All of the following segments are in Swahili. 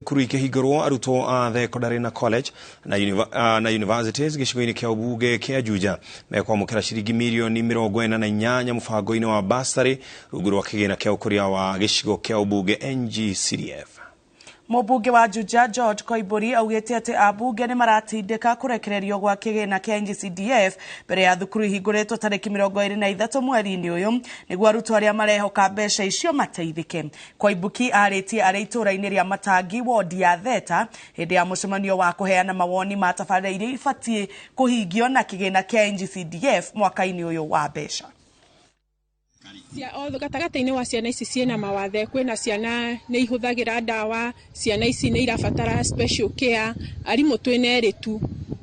Kuru ikĩhingũrwo arutwo a thekondarĩ na college na universities gĩcigo-inĩ kĩa ũmbunge kĩa Juja mekwamũkĩra ciringi mirioni 48 mũbango-inĩ wa bursary rungu rwa kĩgĩna kĩa ũkũria wa gĩcigo kĩa ũmbunge NG-CDF. Mũmbunge wa Juja George Koiburi augĩte atĩ ambunge nĩ maratindĩka kũrekererio gwa kĩgĩna kĩa NG-CDF mbere ya thukuru ihingũrĩtwo tarĩki 23 mweri-inĩ ũyũ nĩguo arutwo arĩa marehoka mbeca icio mateithĩke. Koibuki arĩtie arĩ itũũra-inĩ rĩa Matangi wodi ya Theta hĩndĩ ya mũcemanio wa kũheana mawoni ma tabarĩra iria ibatiĩ kũhingio na kĩgĩna kĩa NG-CDF mwaka-inĩ ũyũ wa mbeca. Gatagatĩ-inĩ wa ciana ici ciĩna mawathe, kwĩna ciana nĩ ihũthagĩra ndawa, ciana ici nĩ irabatara special care, arimũ twĩna erĩtu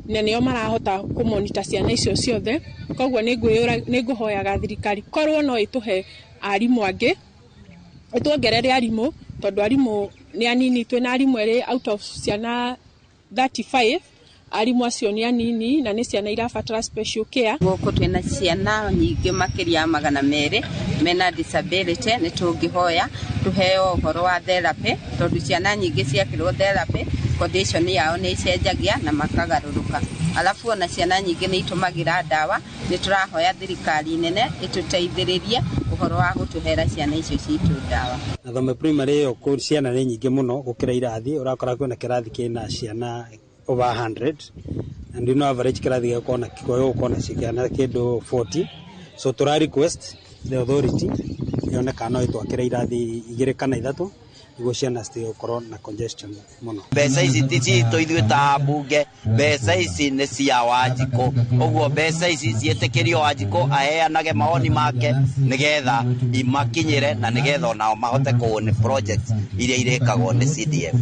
na nĩo marahota kũmonita ciana icio ciothe. Koguo nĩ ngũhoyaga thirikari korwo no ĩtũhe arimũ angĩ, ĩtuongerere arimũ tondũ arimũ nĩ anini, twĩna arimũ erĩ out of ciana 35. Arimũ acio nĩ anini na nĩ ciana irabatara special care. Gũkũ twĩna ciana nyingĩ makĩria 200 mena disability, nĩ tũngĩhoya tũheo ũhoro wa therapy tondũ ciana nyingĩ ciakĩrwo therapy condition yao nĩ icenjagia na makagarũrũka. Alafu ona ciana nyingĩ nĩ itũmagĩra ndawa, nĩ tũrahoya thirikari nene ĩtũteithĩrĩrie ũhoro wa gũtũhera ciana icio citũ ndawa. Thome primary yo kũ ciana nĩ nyingĩ mũno gũkĩra irathi, ũrakora kwĩna kĩrathi kĩna ciana over 100 and you know average kirathi gĩkorwo na gũkorwo na ciana kĩndũ 40. So tura request the authority yoneka no itwakĩra irathi 2 kana 3 nĩguo ciana citigakorwo na congestion mũno. Mbeca ici citũ ithuĩ ta mbunge, mbeca ici nĩ cia Wanjikũ, ũguo mbeca ici ciĩtĩkĩrio Wanjikũ aheanage mawoni make nĩgetha imakinyĩre na nĩgetha onao mahote kuona project iria irĩkagwo nĩ CDF.